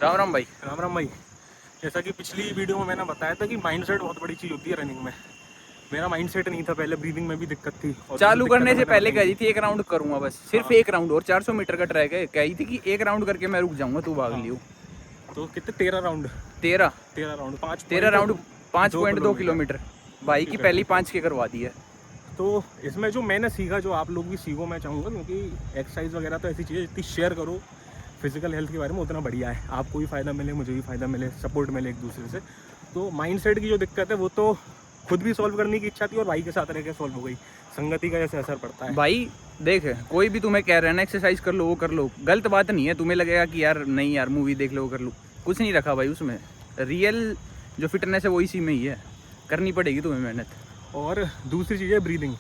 राम राम भाई। राम राम भाई। जैसा कि पिछली वीडियो में मैंने बताया था कि माइंडसेट बहुत बड़ी चीज़ होती है रनिंग में। मेरा माइंडसेट नहीं था, पहले ब्रीदिंग में भी दिक्कत थी और चालू करने से पहले कह गई। रही थी एक राउंड करूंगा, बस सिर्फ हाँ एक राउंड, और 400 मीटर का ट्रैक है। कह रही थी कि एक राउंड करके मैं रुक जाऊंगा, तू भाग हाँ, लियो। तो कितने 13 round? 13 13 round 13 round 5.2 5.2 kilometre kilometre भाई की पहली 5 के करवा दी है। तो इसमें जो मैंने सीखा, जो आप लोग भी सीखो मैं चाहूँगा, क्योंकि एक्सरसाइज वगैरह तो ऐसी चीज़ है जितनी शेयर करो फिजिकल हेल्थ के बारे में उतना बढ़िया है। आपको भी फ़ायदा मिले, मुझे भी फ़ायदा मिले, सपोर्ट मिले एक दूसरे से। तो माइंडसेट की जो दिक्कत है वो तो खुद भी सॉल्व करने की इच्छा थी और भाई के साथ रह के सॉल्व हो गई। संगति का जैसे असर पड़ता है। भाई देख, कोई भी तुम्हें कह रहा है ना एक्सरसाइज कर लो, वो कर लो, गलत बात नहीं है। तुम्हें लगेगा कि यार नहीं यार मूवी देख लो, वो कर लो, कुछ नहीं रखा भाई उसमें। रियल जो फिटनेस है वो इसी में ही है, करनी पड़ेगी तुम्हें मेहनत। और दूसरी चीज़ है ब्रीदिंग।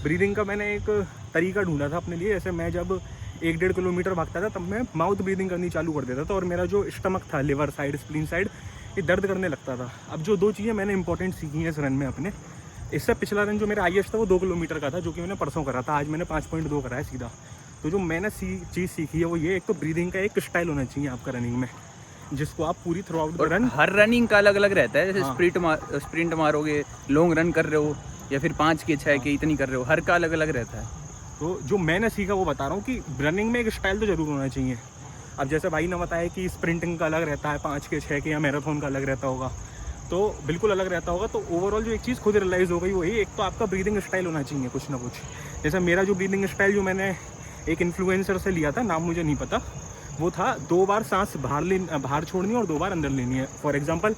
ब्रीदिंग का मैंने एक तरीका ढूंढा था अपने लिए। जैसे मैं जब 1-1.5 किलोमीटर भागता था तब मैं माउथ ब्रीदिंग करनी चालू कर देता था और मेरा जो स्टमक था, लिवर साइड, स्प्लीन साइड, ये दर्द करने लगता था। अब जो 2 चीज़ें मैंने इंपॉर्टेंट सीखी हैं इस रन में अपने, इससे पिछला रन जो मेरा हाईएस्ट था वो 2 किलोमीटर का था, जो कि मैंने परसों करा था। आज मैंने 5.2 करा है सीधा। तो जो मैंने चीज़ सीखी है वो ये, एक तो ब्रीदिंग का एक स्टाइल होना चाहिए आपका रनिंग में, जिसको आप पूरी through out the run. Her running का अलग अलग रहता है। जैसे हाँ। स्प्रिंट मारोगे, लॉन्ग रन कर रहे हो, या फिर 5 के 6 के इतनी कर रहे हो, हर का अलग अलग रहता है। तो जो मैंने सीखा वो बता रहा हूँ कि रनिंग में एक स्टाइल तो ज़रूर होना चाहिए। अब जैसे भाई ने बताया कि स्प्रिंटिंग का अलग रहता है, 5 के 6 के, या मैराथन का अलग रहता होगा, तो बिल्कुल अलग रहता होगा। तो ओवरऑल जो एक चीज़ खुद रियलाइज़ हो गई वो ये, एक तो आपका ब्रीदिंग स्टाइल होना चाहिए कुछ ना कुछ। जैसे मेरा जो ब्रीदिंग स्टाइल जो मैंने एक इन्फ्लुएंसर से लिया था, नाम मुझे नहीं पता, वो था 2 बार सांस बाहर छोड़नी है और 2 बार अंदर लेनी है। फॉर एग्जाम्पल,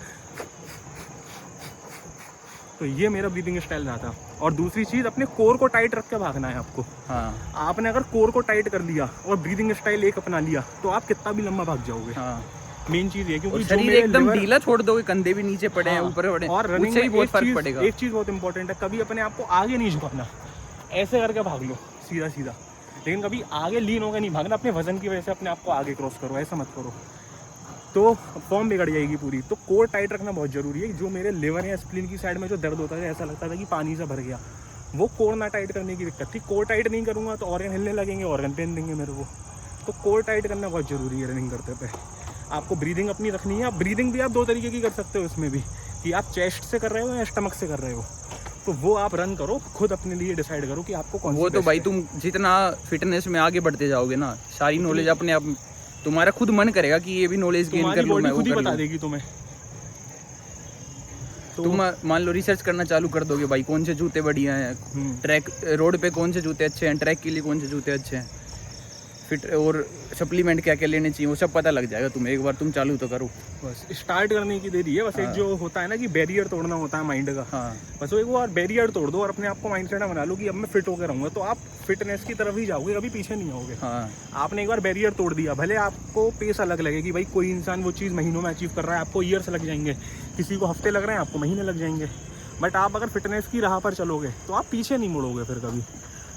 तो ये मेरा ब्रीदिंग स्टाइल रहा था। और दूसरी चीज़, अपने कोर को टाइट रख के भागना है आपको। हाँ आपने अगर कोर को टाइट कर लिया और ब्रीदिंग स्टाइल एक अपना लिया तो आप कितना भी लंबा भाग जाओगे। हाँ। मेन चीज़ ये, क्योंकि शरीर एकदम ढीला छोड़ दोगे, कंधे भी नीचे पड़े हैं, ऊपर पड़े हैं, और रनिंग उससे भी में बहुत फर्क पड़ेगा। एक चीज़ बहुत इंपॉर्टेंट है, कभी अपने आप को आगे नहीं झुकाना। ऐसे करके भाग लो सीधा सीधा, लेकिन कभी आगे लीन होकर नहीं भागना। अपने वजन की वजह से अपने आप को आगे क्रॉस करो, ऐसा मत करो, तो फॉर्म बिगड़ जाएगी पूरी। तो कोर टाइट रखना बहुत ज़रूरी है। जो मेरे लिवर या स्प्लीन की साइड में जो दर्द होता था, ऐसा लगता था कि पानी से भर गया, वो कोर ना टाइट करने की दिक्कत थी। कोर टाइट नहीं करूँगा तो ऑर्गन हिलने लगेंगे, ऑर्गन पेन देंगे मेरे को। तो कोर टाइट करना बहुत ज़रूरी है रनिंग करते पे। आपको ब्रीदिंग अपनी रखनी है। आप ब्रीदिंग भी आप 2 तरीके की कर सकते हो इसमें भी, कि आप चेस्ट से कर रहे हो या स्टमक से कर रहे हो। तो वो आप रन करो, खुद अपने लिए डिसाइड करो कि आपको कौन सी वो तो बेस्ट भाई है। तुम जितना फिटनेस में आगे बढ़ते जाओगे ना, सारी नॉलेज अपने आप तुम्हारा खुद मन करेगा कि ये भी नॉलेज गेन कर लूं, मैं वो खुद ही कर बता लूं। देगी तुम्हें। तो तुम मान लो रिसर्च करना चालू कर दोगे भाई, कौन से जूते बढ़िया हैं, ट्रैक रोड पे कौन से जूते अच्छे हैं, ट्रैक के लिए कौन से जूते अच्छे हैं, फिट और सप्लीमेंट क्या क्या लेने चाहिए, वो सब पता लग जाएगा तुम्हें, एक बार तुम चालू तो करो। बस स्टार्ट करने की देरी है। बस एक जो होता है ना कि बैरियर तोड़ना होता है माइंड का। हाँ बस वो एक बार बैरियर तोड़ दो और अपने आप को माइंडसेट बना लो कि अब मैं फिट होकर रहूँगा, तो आप फिटनेस की तरफ ही जाओगे, कभी पीछे नहीं आओगे। हाँ। आपने एक बार बैरियर तोड़ दिया, भले आपको पेस अलग लगे कि भाई कोई इंसान वो चीज़ महीनों में अचीव कर रहा है, आपको ईयर्स लग जाएंगे, किसी को हफ्ते लग रहे हैं, आपको महीने लग जाएंगे। बट आप अगर फिटनेस की राह पर चलोगे तो आप पीछे नहीं मुड़ोगे फिर कभी।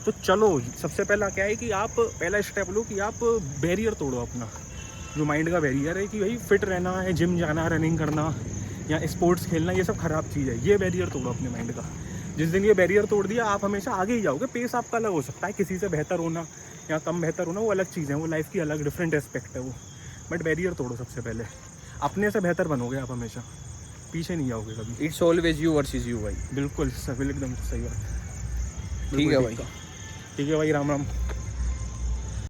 तो चलो, सबसे पहला क्या है कि आप पहला स्टेप लो कि आप बैरियर तोड़ो अपना, जो माइंड का बैरियर है कि भाई फिट रहना है, जिम जाना, रनिंग करना या स्पोर्ट्स खेलना, ये सब खराब चीज़ है। ये बैरियर तोड़ो अपने माइंड का। जिस दिन ये बैरियर तोड़ दिया, आप हमेशा आगे ही जाओगे। पेस आपका अलग हो सकता है, किसी से बेहतर होना या कम बेहतर होना वो अलग चीज़ है, वो लाइफ की अलग डिफरेंट एस्पेक्ट है वो। बट बैरियर तोड़ो सबसे पहले, अपने से बेहतर बनोगे आप हमेशा, पीछे नहीं आओगे कभी। It's always you versus you भाई। बिल्कुल एकदम सही बात। ठीक है भाई। ठीक है भाई, राम राम।